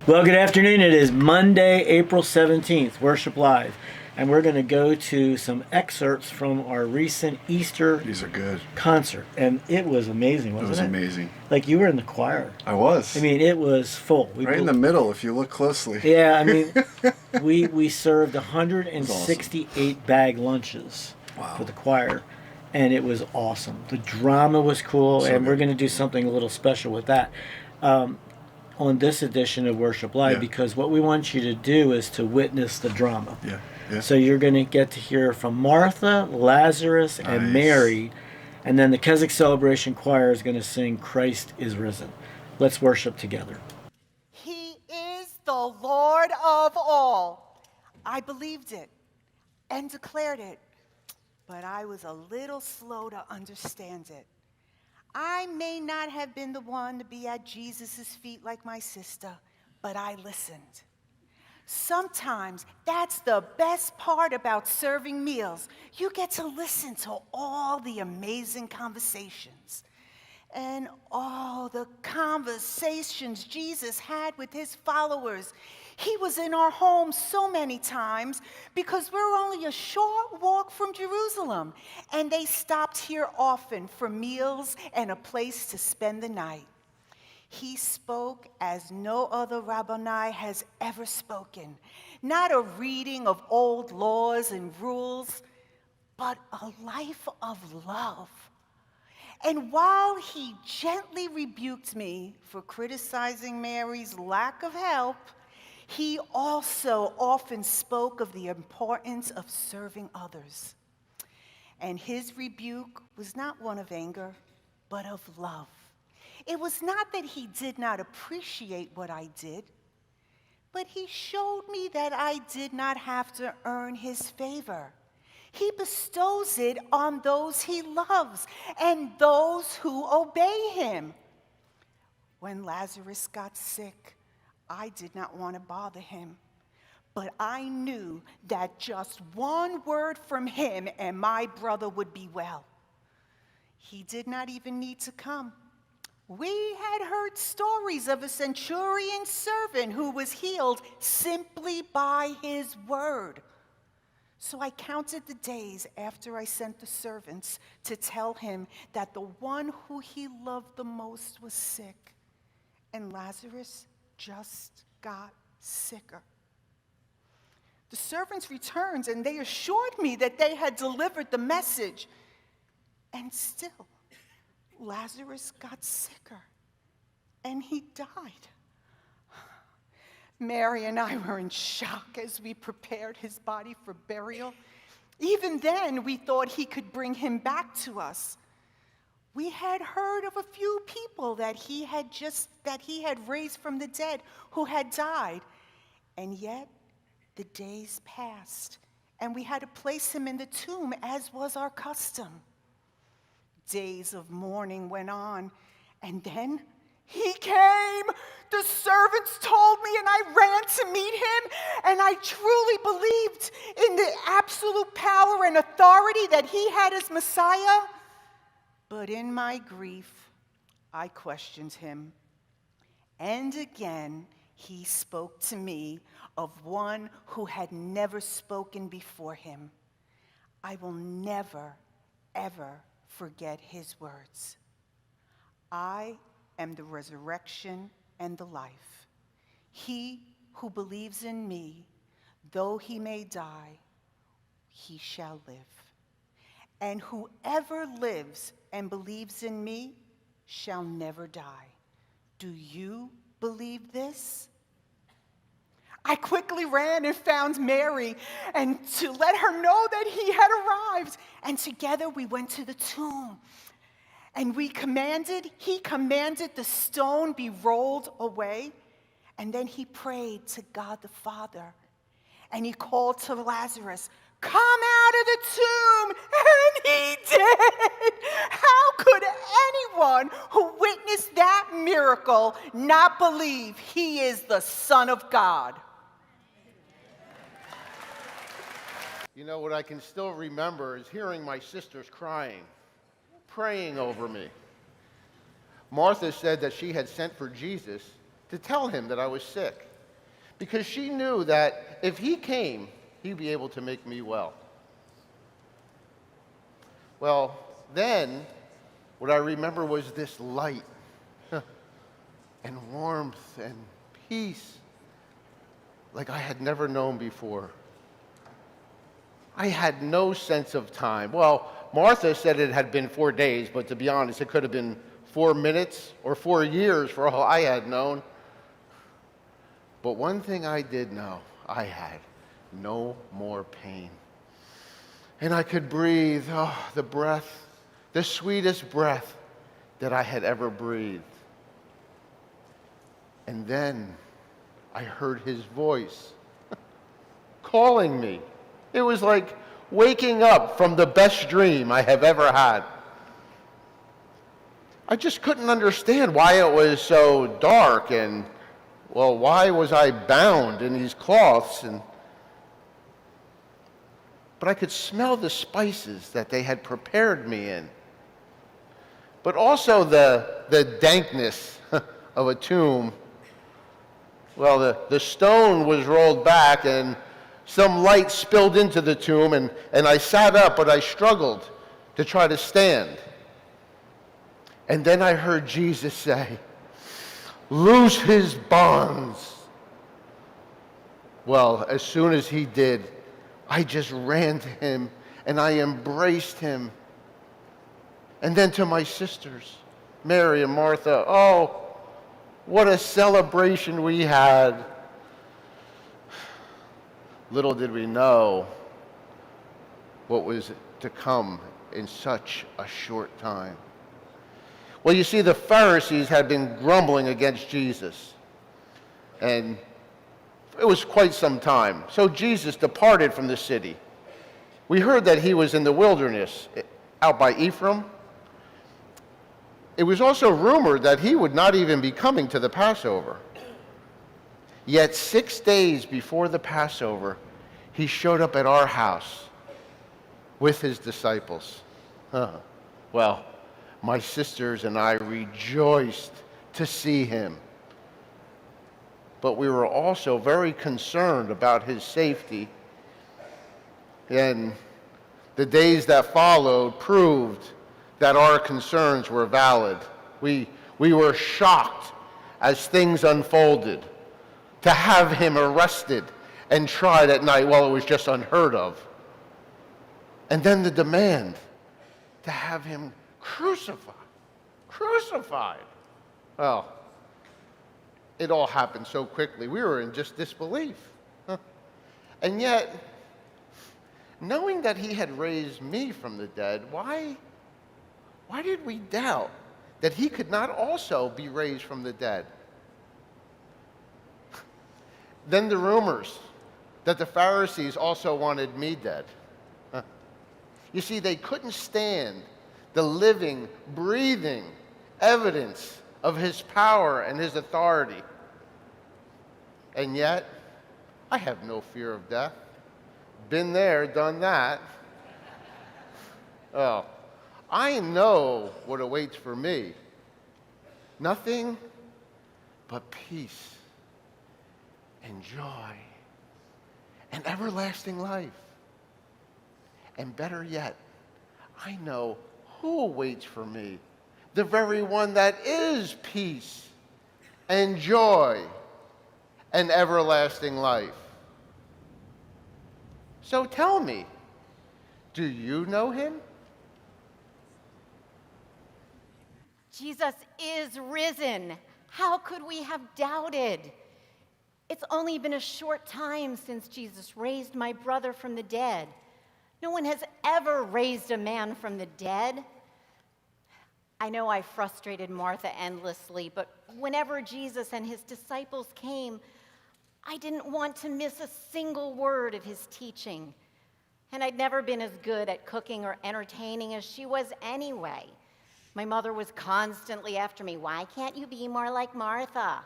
Well, good afternoon. It is Monday, April 17th, Worship Live. And we're going to go to some excerpts from our recent Easter These are good. concert. And it was amazing, wasn't it? It was amazing. Like you were in the choir. I was. I mean, it was full. Right in the middle, if you look closely. Yeah, I mean, we served 168 bag lunches for the choir. And it was awesome. The drama was cool, So and we're good. going to do something a little special with that. On this edition of Worship Live, because what we want you to do is to witness the drama. Yeah. So you're going to get to hear from Martha, Lazarus, and Mary, and then the Keswick Celebration Choir is going to sing Christ is Risen. Let's worship together. He is the Lord of all. I believed it and declared it, but I was a little slow to understand it. I may not have been the one to be at Jesus' feet like my sister, but I listened. Sometimes that's the best part about serving meals. You get to listen to all the amazing conversations and all the conversations Jesus had with his followers. He was in our home so many times because we're only a short walk from Jerusalem, and they stopped here often for meals and a place to spend the night. He spoke as no other Rabboni has ever spoken, not a reading of old laws and rules, but a life of love. And while he gently rebuked me for criticizing Mary's lack of help, he also often spoke of the importance of serving others. And his rebuke was not one of anger, but of love. It was not that he did not appreciate what I did, but he showed me that I did not have to earn his favor. He bestows it on those he loves and those who obey him. When Lazarus got sick, I did not want to bother him, but I knew that just one word from him and my brother would be well. He did not even need to come. We had heard stories of a centurion servant who was healed simply by his word. So I counted the days after I sent the servants to tell him that the one who he loved the most was sick, and Lazarus just got sicker. The servants returned, and they assured me that they had delivered the message. And still, Lazarus got sicker, and he died. Mary and I were in shock as we prepared his body for burial. Even then, we thought he could bring him back to us. We had heard of a few people that he had raised from the dead who had died. And yet, the days passed, and we had to place him in the tomb, as was our custom. Days of mourning went on, and then he came. The servants told me, and I ran to meet him, and I truly believed in the absolute power and authority that he had as Messiah. But in my grief, I questioned him. And again, he spoke to me of one who had never spoken before him. I will never, ever forget his words. I am the resurrection and the life. He who believes in me, though he may die, he shall live. And whoever lives and believes in me shall never die. Do you believe this? I quickly ran and found Mary and to let her know that he had arrived. And together we went to the tomb. And he commanded the stone be rolled away. And then he prayed to God the Father. And he called to Lazarus, "Come out of the tomb," and he did. How could anyone who witnessed that miracle not believe he is the Son of God? You know, what I can still remember is hearing my sisters crying, praying over me. Martha said that she had sent for Jesus to tell him that I was sick. because she knew that if he came, he'd be able to make me well. Well, then, what I remember was this light and warmth and peace like I had never known before. I had no sense of time. Well, Martha said it had been 4 days, but to be honest, it could have been 4 minutes or 4 years for all I had known. But one thing I did know, I had no more pain. And I could breathe, the breath, the sweetest breath that I had ever breathed. And then I heard his voice calling me. It was like waking up from the best dream I have ever had. I just couldn't understand why it was so dark and, well, why was I bound in these cloths? But I could smell the spices that they had prepared me in. But also the dankness of a tomb. Well, the stone was rolled back and some light spilled into the tomb, and I sat up, but I struggled to try to stand. And then I heard Jesus say, "Loose his bonds." Well, as soon as he did, I just ran to him and I embraced him. And then to my sisters, Mary and Martha, oh, what a celebration we had. Little did we know what was to come in such a short time. Well, you see, the Pharisees had been grumbling against Jesus, and it was quite some time. So Jesus departed from the city. We heard that he was in the wilderness, out by Ephraim. It was also rumored that he would not even be coming to the Passover. Yet 6 days before the Passover, he showed up at our house with his disciples. Well, my sisters and I rejoiced to see him. But we were also very concerned about his safety. And the days that followed proved that our concerns were valid. We were shocked as things unfolded. To have him arrested and tried at night, well, it was just unheard of. And then the demand to have him crucified. Crucified. Well, it all happened so quickly. We were in just disbelief. And yet, knowing that he had raised me from the dead, why did we doubt that he could not also be raised from the dead? Then the rumors that the Pharisees also wanted me dead. You see, they couldn't stand the living, breathing evidence of his power and his authority. And yet, I have no fear of death. Been there, done that. Oh, I know what awaits for me. Nothing but peace and joy and everlasting life. And better yet, I know who waits for me, the very one that is peace and joy and everlasting life. So tell me, do you know him? Jesus is risen. How could we have doubted? It's only been a short time since Jesus raised my brother from the dead. No one has ever raised a man from the dead. I know I frustrated Martha endlessly, but whenever Jesus and his disciples came, I didn't want to miss a single word of his teaching. And I'd never been as good at cooking or entertaining as she was anyway. My mother was constantly after me, "Why can't you be more like Martha?"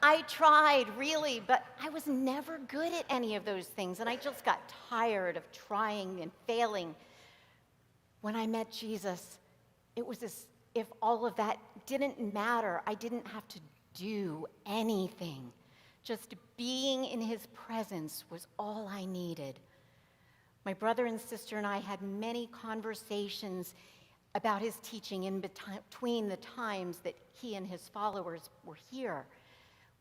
I tried, really, but I was never good at any of those things, and I just got tired of trying and failing. When I met Jesus, it was as if all of that didn't matter. I didn't have to do anything. Just being in his presence was all I needed. My brother and sister and I had many conversations about his teaching in between the times that he and his followers were here.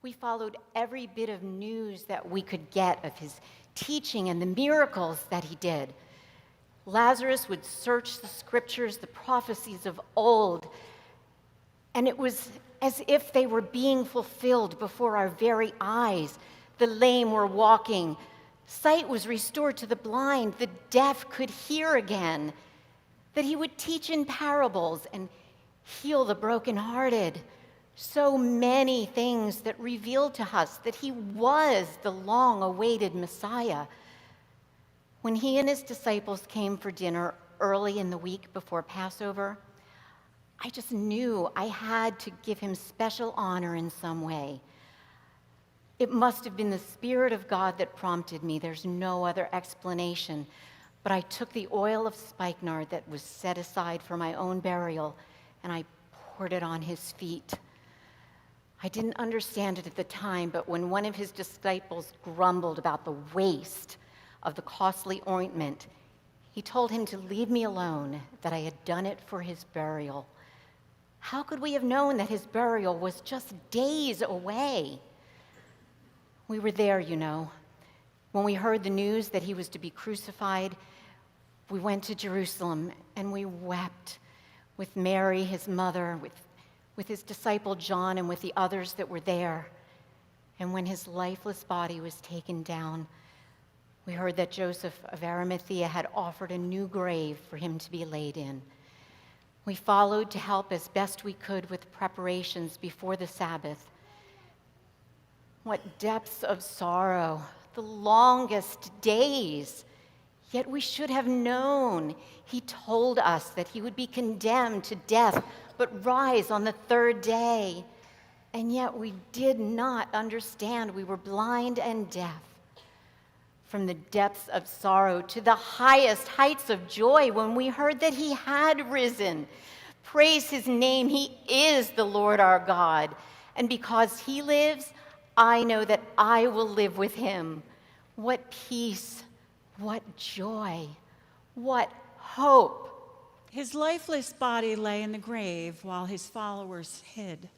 We followed every bit of news that we could get of his teaching and the miracles that he did. Lazarus would search the scriptures, the prophecies of old, and it was as if they were being fulfilled before our very eyes. The lame were walking, sight was restored to the blind, the deaf could hear again, that he would teach in parables and heal the brokenhearted. So many things that revealed to us that he was the long-awaited Messiah. When he and his disciples came for dinner early in the week before Passover, I just knew I had to give him special honor in some way. It must have been the Spirit of God that prompted me. There's no other explanation. But I took the oil of spikenard that was set aside for my own burial, and I poured it on his feet. I didn't understand it at the time, but when one of his disciples grumbled about the waste of the costly ointment, he told him to leave me alone, that I had done it for his burial. How could we have known that his burial was just days away? We were there, you know. When we heard the news that he was to be crucified, we went to Jerusalem and we wept with Mary, his mother, with his disciple John, and with the others that were there. And when his lifeless body was taken down, we heard that Joseph of Arimathea had offered a new grave for him to be laid in. We followed to help as best we could with preparations before the Sabbath. What depths of sorrow, the longest days. Yet we should have known. He told us that he would be condemned to death, but rise on the third day. And yet we did not understand. We were blind and deaf. From the depths of sorrow to the highest heights of joy when we heard that he had risen. Praise his name. He is the Lord our God. And because he lives, I know that I will live with him. What peace, what joy, what hope. His lifeless body lay in the grave while his followers hid,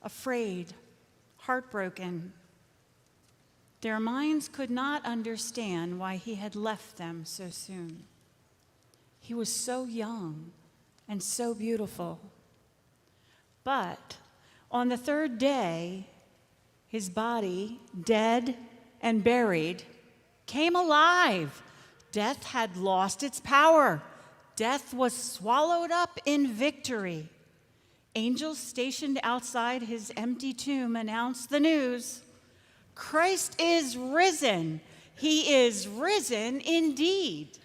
afraid, heartbroken. Their minds could not understand why he had left them so soon. He was so young and so beautiful. But on the third day, his body, dead and buried, came alive. Death had lost its power. Death was swallowed up in victory. Angels stationed outside his empty tomb announced the news. Christ is risen. He is risen indeed.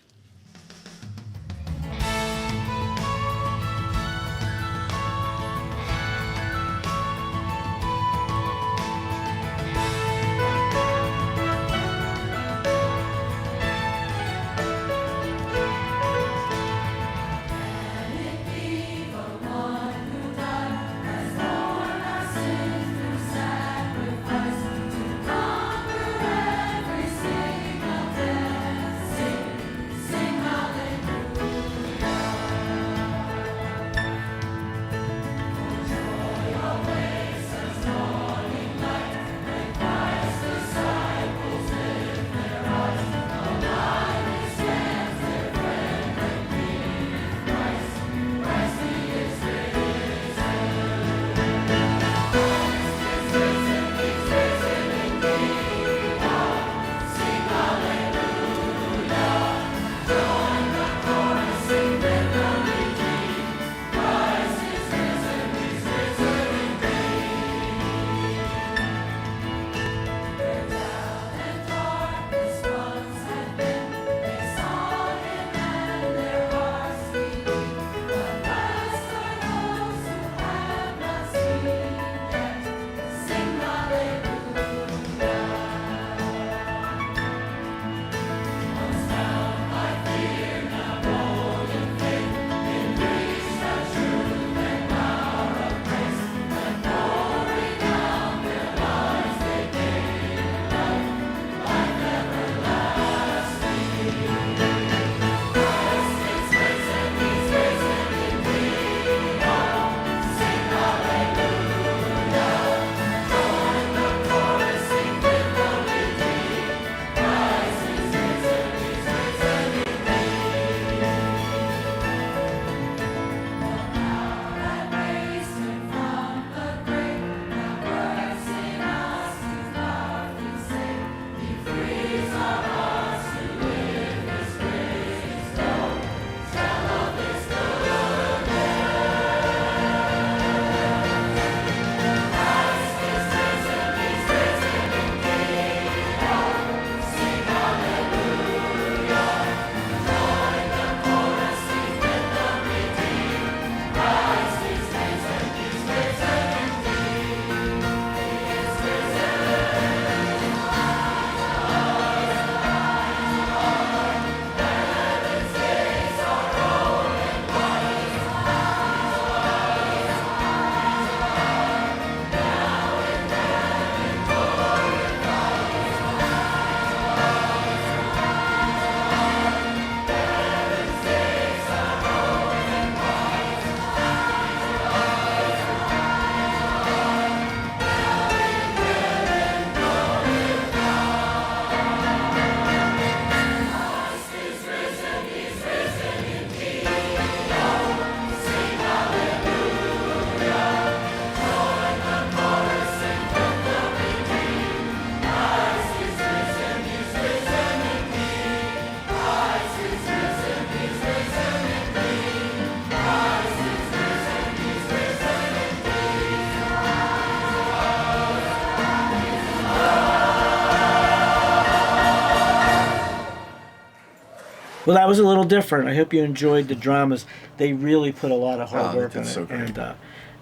Well, that was a little different. I hope you enjoyed the dramas. They really put a lot of hard Oh, they work did on it. so great. And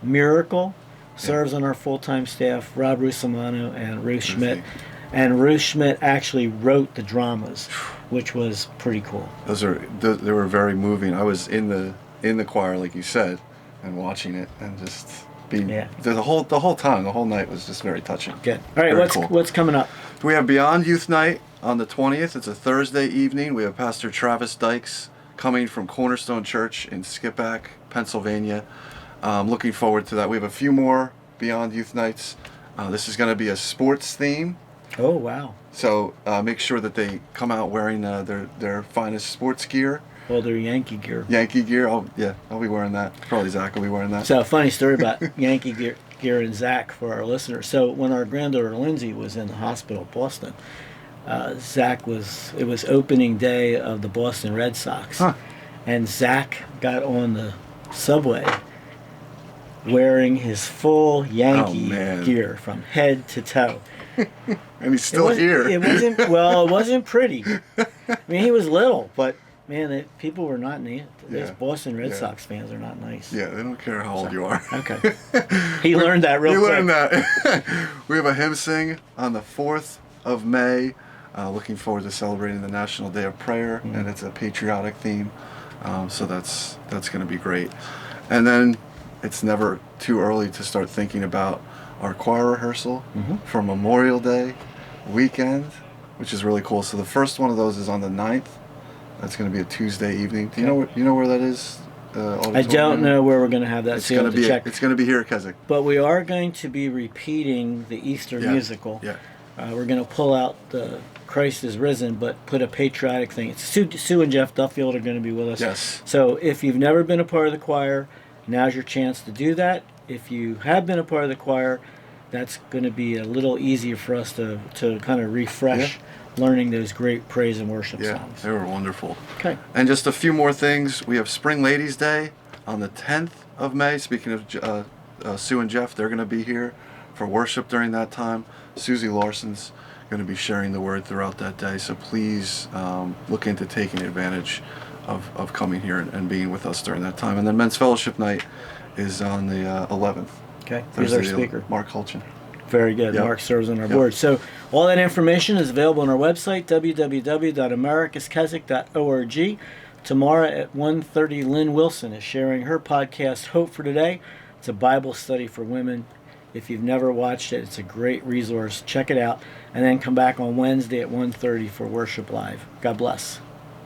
Miracle serves on our full-time staff, Rob Rusamano and Ruth Schmidt. And Ruth Schmidt actually wrote the dramas, which was pretty cool. They were very moving. I was in the choir, like you said, and watching it, and just being the whole time, the whole night was just very touching. Good. All right, Very cool. what's coming up? We have Beyond Youth Night on the 20th. It's a Thursday evening. We have Pastor Travis Dykes coming from Cornerstone Church in Skippack, Pennsylvania. Looking forward to that. We have a few more Beyond Youth Nights. This is going to be a sports theme. Oh, wow. So make sure that they come out wearing their finest sports gear. Well, they're Yankee gear. Yankee gear. I'll be wearing that. Probably Zach will be wearing that. So, a funny story about Yankee gear and Zach for our listeners. So, when our granddaughter Lindsay was in the hospital, Boston, it was opening day of the Boston Red Sox. Huh. And Zach got on the subway wearing his full Yankee gear from head to toe. And he's still here. It wasn't pretty. I mean, he was little, but man, people were not nice. Those Boston Red Sox fans are not nice. Yeah, they don't care how old you are. Okay. He learned that real quick. He learned that. We have a hymn sing on the 4th of May. Looking forward to celebrating the National Day of Prayer, and it's a patriotic theme. So that's going to be great. And then it's never too early to start thinking about our choir rehearsal for Memorial Day weekend, which is really cool. So the first one of those is on the 9th. That's going to be a Tuesday evening. Do you know where that is? I don't know where we're going to have that. It's going to be here at Keswick. But we are going to be repeating the Easter musical. Yeah. We're going to pull out the Christ is Risen, but put a patriotic thing. It's Sue and Jeff Duffield are going to be with us. Yes. So if you've never been a part of the choir, now's your chance to do that. If you have been a part of the choir, that's going to be a little easier for us to kind of refresh learning those great praise and worship songs. They were wonderful. Okay. And just a few more things. We have Spring Ladies Day on the 10th of May. Speaking of Sue and Jeff, they're going to be here for worship during that time. Susie Larson's going to be sharing the word throughout that day. So please look into taking advantage of coming here and being with us during that time. And then Men's Fellowship Night is on the 11th. Okay. He's our speaker. Mark Hulchin. Very good. Yep. Mark serves on our board. So all that information is available on our website, www.americaskeswick.org. Tomorrow at 1:30, Lynn Wilson is sharing her podcast, Hope for Today. It's a Bible study for women. If you've never watched it, it's a great resource. Check it out. And then come back on Wednesday at 1:30 for Worship Live. God bless.